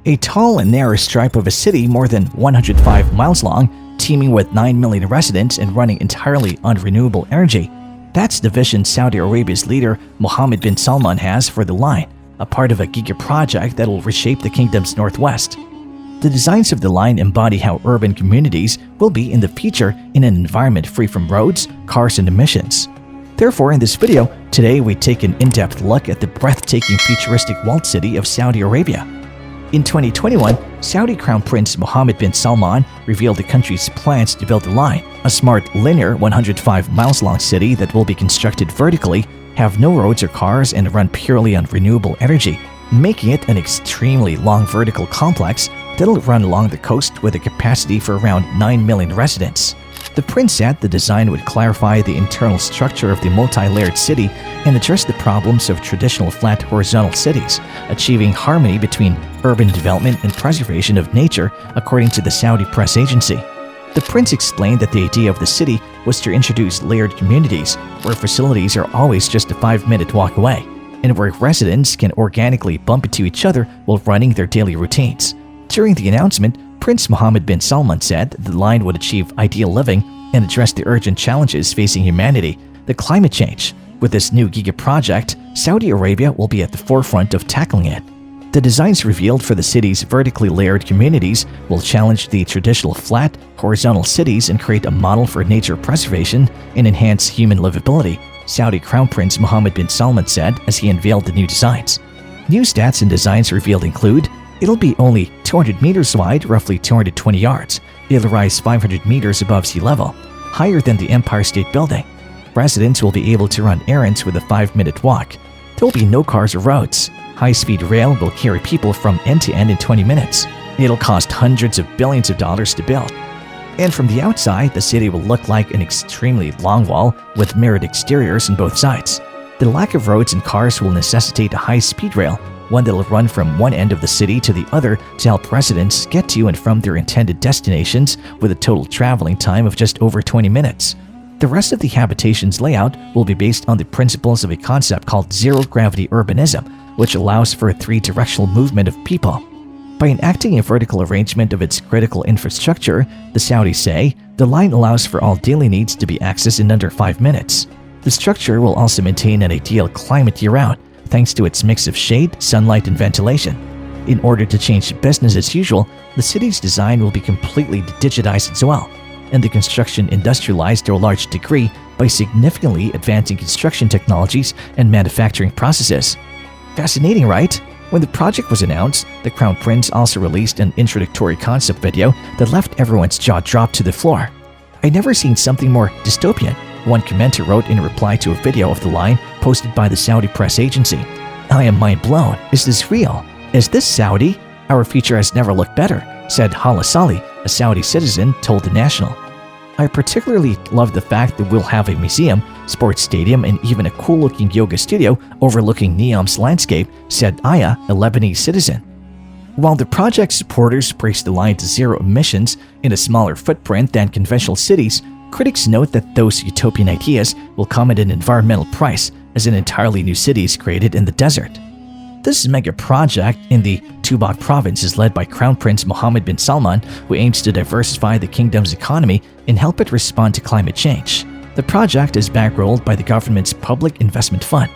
A tall and narrow stripe of a city more than 105 miles long, teeming with 9 million residents and running entirely on renewable energy. That's the vision Saudi Arabia's leader Mohammed bin Salman has for the line, a part of a giga-project that will reshape the kingdom's northwest. The designs of the line embody how urban communities will be in the future in an environment free from roads, cars, and emissions. Therefore, in this video, today we take an in-depth look at the breathtaking futuristic walled city of Saudi Arabia. In 2021, Saudi Crown Prince Mohammed bin Salman revealed the country's plans to build the line, a smart, linear, 105 miles long city that will be constructed vertically, have no roads or cars, and run purely on renewable energy, making it an extremely long vertical complex that'll run along the coast with a capacity for around 9 million residents. The prince said the design would clarify the internal structure of the multi-layered city and address the problems of traditional flat horizontal cities, achieving harmony between urban development and preservation of nature, according to the Saudi press agency. The prince explained that the idea of the city was to introduce layered communities where facilities are always just a 5-minute walk away, and where residents can organically bump into each other while running their daily routines. During the announcement, Prince Mohammed bin Salman said the line would achieve ideal living and address the urgent challenges facing humanity, the climate change. With this new giga-project, Saudi Arabia will be at the forefront of tackling it. The designs revealed for the city's vertically layered communities will challenge the traditional flat, horizontal cities and create a model for nature preservation and enhance human livability, Saudi Crown Prince Mohammed bin Salman said as he unveiled the new designs. New stats and designs revealed include: it'll be only 200 meters wide, roughly 220 yards. It'll rise 500 meters above sea level, higher than the Empire State Building. Residents will be able to run errands with a 5-minute walk. There will be no cars or roads. High-speed rail will carry people from end to end in 20 minutes. It'll cost hundreds of billions of dollars to build. And from the outside, the city will look like an extremely long wall with mirrored exteriors on both sides. The lack of roads and cars will necessitate a high-speed rail, one that will run from one end of the city to the other to help residents get to and from their intended destinations with a total traveling time of just over 20 minutes. The rest of the habitation's layout will be based on the principles of a concept called zero-gravity urbanism, which allows for a 3-directional movement of people. By enacting a vertical arrangement of its critical infrastructure, the Saudis say, the line allows for all daily needs to be accessed in under 5 minutes. The structure will also maintain an ideal climate year-round, thanks to its mix of shade, sunlight, and ventilation. In order to change business as usual, the city's design will be completely digitized as well, and the construction industrialized to a large degree by significantly advancing construction technologies and manufacturing processes. Fascinating, right? When the project was announced, the Crown Prince also released an introductory concept video that left everyone's jaw dropped to the floor. "I'd never seen something more dystopian," one commenter wrote in reply to a video of the line posted by the Saudi press agency. "I am mind blown. Is this real? Is this Saudi? Our future has never looked better," said Hala Salih, a Saudi citizen, told The National. "I particularly love the fact that we'll have a museum, sports stadium, and even a cool-looking yoga studio overlooking Neom's landscape," said Aya, a Lebanese citizen. While the project's supporters praise the line to zero emissions in a smaller footprint than conventional cities, critics note that those utopian ideas will come at an environmental price as an entirely new city is created in the desert. This mega project in the Tubac province is led by Crown Prince Mohammed bin Salman, who aims to diversify the kingdom's economy and help it respond to climate change. The project is bankrolled by the government's Public Investment Fund.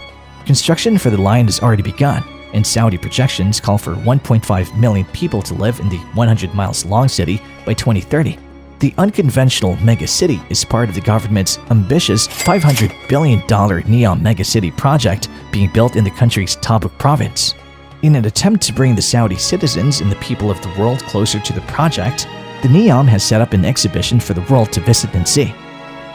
Construction for the line has already begun, and Saudi projections call for 1.5 million people to live in the 100 miles long city by 2030. The unconventional megacity is part of the government's ambitious $500 billion Neom megacity project being built in the country's Tabuk province. In an attempt to bring the Saudi citizens and the people of the world closer to the project, the Neom has set up an exhibition for the world to visit and see.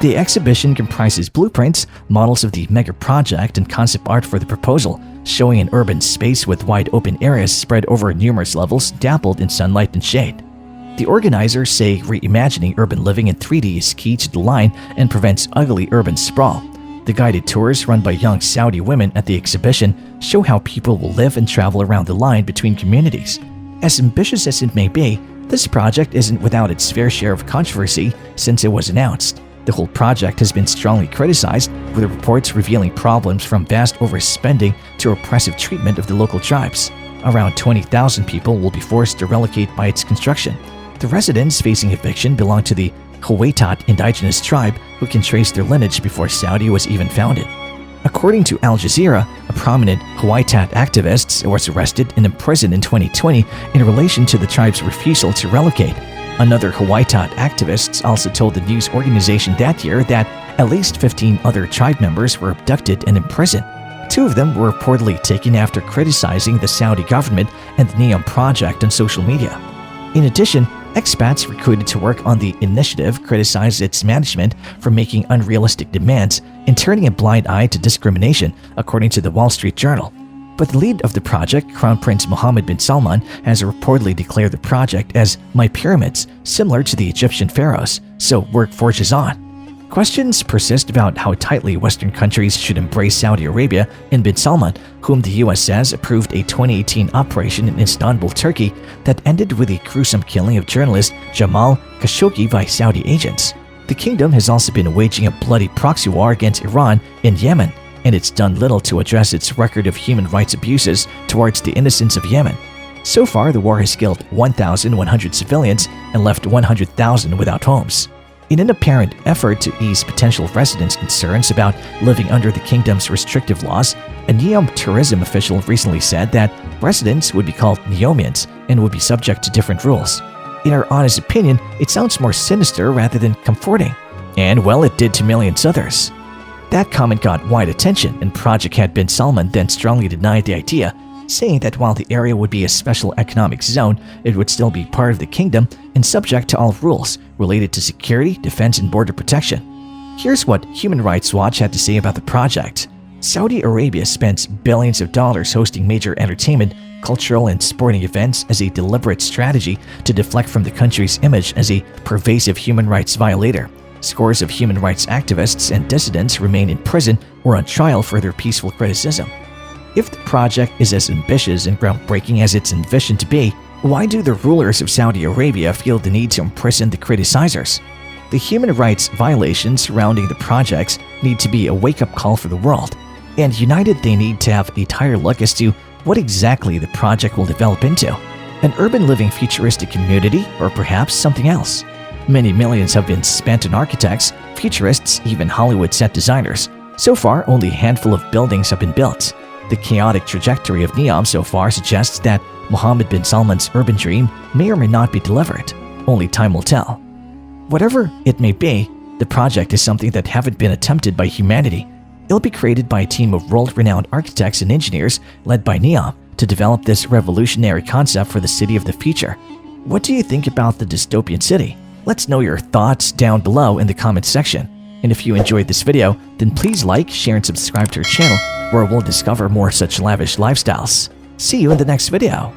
The exhibition comprises blueprints, models of the mega project, and concept art for the proposal, showing an urban space with wide open areas spread over numerous levels dappled in sunlight and shade. The organizers say reimagining urban living in 3D is key to the line and prevents ugly urban sprawl. The guided tours run by young Saudi women at the exhibition show how people will live and travel around the line between communities. As ambitious as it may be, this project isn't without its fair share of controversy since it was announced. The whole project has been strongly criticized, with reports revealing problems from vast overspending to oppressive treatment of the local tribes. Around 20,000 people will be forced to relocate by its construction. The residents facing eviction belong to the Huaytat indigenous tribe who can trace their lineage before Saudi was even founded. According to Al Jazeera, a prominent Huaytat activist was arrested and imprisoned in 2020 in relation to the tribe's refusal to relocate. Another Huaytat activist also told the news organization that year that at least 15 other tribe members were abducted and imprisoned. 2 of them were reportedly taken after criticizing the Saudi government and the NEOM project on social media. In addition, expats recruited to work on the initiative criticized its management for making unrealistic demands and turning a blind eye to discrimination, according to the Wall Street Journal. But the lead of the project, Crown Prince Mohammed bin Salman, has reportedly declared the project as "my pyramids," similar to the Egyptian pharaohs, so work forges on. Questions persist about how tightly Western countries should embrace Saudi Arabia and bin Salman, whom the US says approved a 2018 operation in Istanbul, Turkey, that ended with the gruesome killing of journalist Jamal Khashoggi by Saudi agents. The kingdom has also been waging a bloody proxy war against Iran in Yemen, and it's done little to address its record of human rights abuses towards the innocents of Yemen. So far, the war has killed 1,100 civilians and left 100,000 without homes. In an apparent effort to ease potential residents' concerns about living under the kingdom's restrictive laws, a NEOM tourism official recently said that residents would be called Neomians and would be subject to different rules. In our honest opinion, it sounds more sinister rather than comforting. And well, it did to millions others. That comment got wide attention, and project head bin Salman then strongly denied the idea, saying that while the area would be a special economic zone, it would still be part of the kingdom and subject to all rules related to security, defense, and border protection. Here's what Human Rights Watch had to say about the project. Saudi Arabia spends billions of dollars hosting major entertainment, cultural, and sporting events as a deliberate strategy to deflect from the country's image as a pervasive human rights violator. Scores of human rights activists and dissidents remain in prison or on trial for their peaceful criticism. If the project is as ambitious and groundbreaking as it's envisioned to be, why do the rulers of Saudi Arabia feel the need to imprison the criticizers? The human rights violations surrounding the projects need to be a wake-up call for the world, and united they need to have a tighter look as to what exactly the project will develop into. An urban living futuristic community, or perhaps something else. Many millions have been spent on architects, futurists, even Hollywood set designers. So far, only a handful of buildings have been built. The chaotic trajectory of NEOM so far suggests that Mohammed bin Salman's urban dream may or may not be delivered. Only time will tell. Whatever it may be, the project is something that haven't been attempted by humanity. It'll be created by a team of world-renowned architects and engineers led by NEOM to develop this revolutionary concept for the city of the future. What do you think about the dystopian city? Let's know your thoughts down below in the comments section. And if you enjoyed this video, then please like, share, and subscribe to our channel where we'll discover more such lavish lifestyles. See you in the next video.